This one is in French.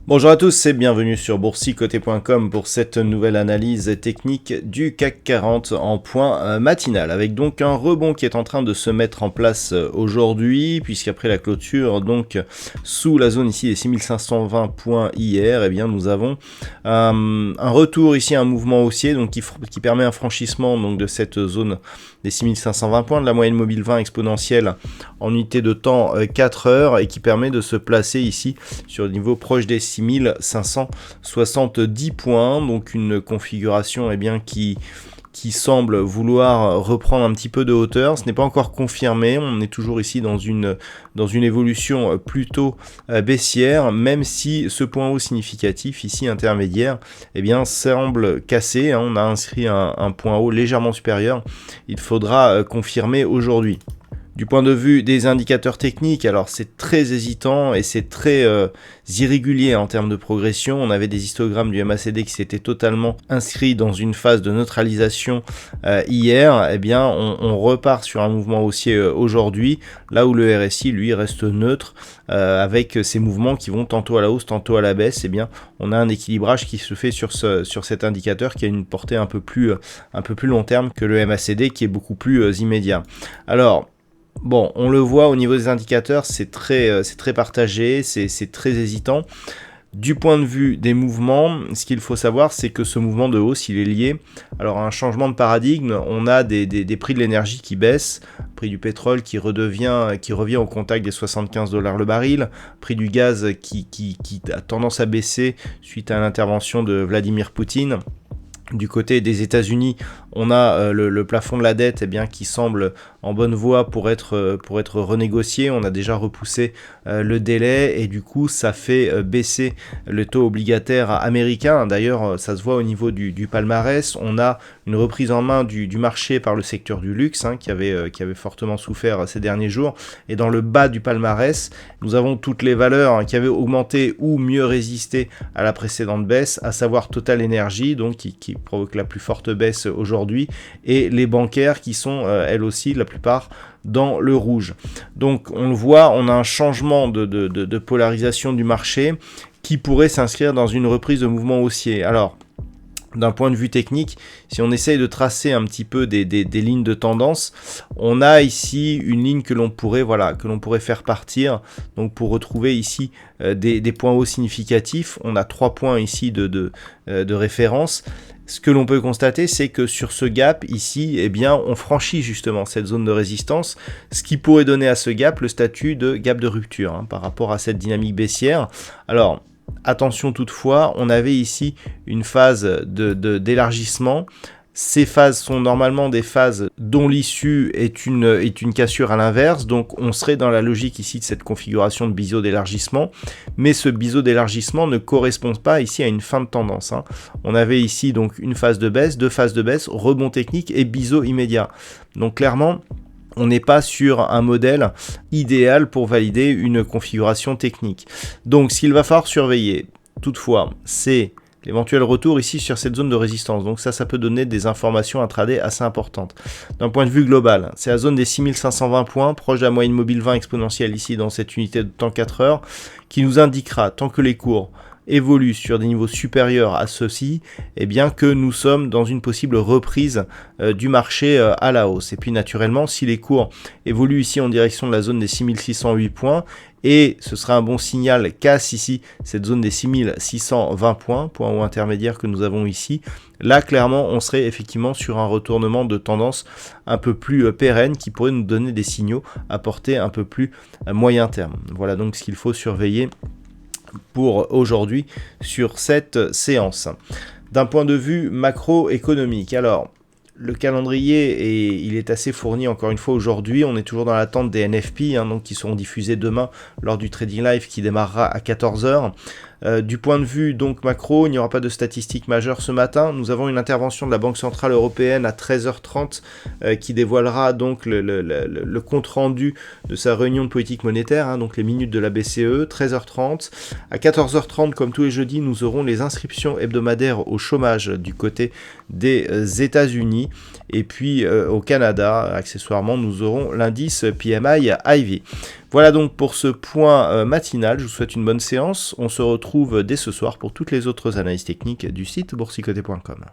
Bonjour à tous et bienvenue sur boursicoté.com pour cette nouvelle analyse technique du CAC 40 en point matinal, avec donc un rebond qui est en train de se mettre en place aujourd'hui, puisqu'après la clôture donc sous la zone ici des 6520 points hier, eh bien nous avons un retour ici, un mouvement haussier donc qui permet un franchissement donc de cette zone des 6520 points, de la moyenne mobile 20 exponentielle en unité de temps 4 heures, et qui permet de se placer ici sur le niveau proche des 6570 points, donc une configuration qui semble vouloir reprendre un petit peu de hauteur. Ce n'est pas encore confirmé, on est toujours ici dans une évolution plutôt baissière, même si ce point haut significatif ici intermédiaire semble cassé, on a inscrit un point haut légèrement supérieur, il faudra confirmer aujourd'hui. Du point de vue des indicateurs techniques, alors c'est très hésitant et c'est très irrégulier en termes de progression. On avait des histogrammes du MACD qui s'étaient totalement inscrits dans une phase de neutralisation hier. On repart sur un mouvement haussier aujourd'hui, là où le RSI lui reste neutre avec ces mouvements qui vont tantôt à la hausse, tantôt à la baisse. On a un équilibrage qui se fait sur cet indicateur qui a une portée un peu plus long terme que le MACD, qui est beaucoup plus immédiat. Alors, bon, on le voit au niveau des indicateurs, c'est très partagé, c'est très hésitant. Du point de vue des mouvements, ce qu'il faut savoir, c'est que ce mouvement de hausse, il est lié à un changement de paradigme. On a des prix de l'énergie qui baissent, prix du pétrole qui revient au contact des 75 $ le baril, prix du gaz qui a tendance à baisser suite à l'intervention de Vladimir Poutine. Du côté des États-Unis, on a le plafond de la dette qui semble en bonne voie pour être renégocié. On a déjà repoussé le délai et du coup ça fait baisser le taux obligataire américain. D'ailleurs, ça se voit au niveau du palmarès. On a une reprise en main du marché par le secteur du luxe qui avait fortement souffert ces derniers jours. Et dans le bas du palmarès, nous avons toutes les valeurs qui avaient augmenté ou mieux résisté à la précédente baisse, à savoir Total Energy, donc qui provoque la plus forte baisse aujourd'hui, et les bancaires qui sont elles aussi la plupart dans le rouge. Donc on le voit, on a un changement de polarisation du marché qui pourrait s'inscrire dans une reprise de mouvement haussier. Alors, d'un point de vue technique, si on essaye de tracer un petit peu des lignes de tendance, on a ici une ligne que l'on pourrait faire partir, donc pour retrouver ici des points hauts significatifs. On a 3 points ici de référence. Ce que l'on peut constater, c'est que sur ce gap ici, on franchit justement cette zone de résistance, ce qui pourrait donner à ce gap le statut de gap de rupture par rapport à cette dynamique baissière. Alors, attention toutefois, on avait ici une phase d'élargissement. Ces phases sont normalement des phases dont l'issue est une cassure à l'inverse, donc on serait dans la logique ici de cette configuration de biseau d'élargissement, mais ce biseau d'élargissement ne correspond pas ici à une fin de tendance. On avait ici donc une phase de baisse, 2 phases de baisse, rebond technique et biseau immédiat. Donc clairement, on n'est pas sur un modèle idéal pour valider une configuration technique. Donc ce qu'il va falloir surveiller, toutefois, c'est l'éventuel retour ici sur cette zone de résistance. Donc ça peut donner des informations intraday assez importantes. D'un point de vue global, c'est la zone des 6520 points, proche de la moyenne mobile 20 exponentielle ici dans cette unité de temps 4 heures, qui nous indiquera, tant que les cours évolue sur des niveaux supérieurs à ceux-ci, que nous sommes dans une possible reprise du marché à la hausse. Et puis naturellement, si les cours évoluent ici en direction de la zone des 6608 points, et ce sera un bon signal, casse ici cette zone des 6620 points, point haut intermédiaire que nous avons ici, là clairement on serait effectivement sur un retournement de tendance un peu plus pérenne qui pourrait nous donner des signaux à portée un peu plus moyen terme. Voilà donc ce qu'il faut surveiller pour aujourd'hui sur cette séance. D'un point de vue macroéconomique, alors le calendrier il est assez fourni encore une fois aujourd'hui. On est toujours dans l'attente des NFP donc qui seront diffusés demain lors du Trading Live qui démarrera à 14h. Du point de vue donc macro, il n'y aura pas de statistiques majeures ce matin. Nous avons une intervention de la Banque Centrale Européenne à 13h30 qui dévoilera donc le compte-rendu de sa réunion de politique monétaire, donc les minutes de la BCE, 13h30. À 14h30, comme tous les jeudis, nous aurons les inscriptions hebdomadaires au chômage du côté des États-Unis. Et puis au Canada, accessoirement, nous aurons l'indice PMI Ivy. Voilà donc pour ce point matinal. Je vous souhaite une bonne séance. On se retrouve dès ce soir pour toutes les autres analyses techniques du site boursicoté.com.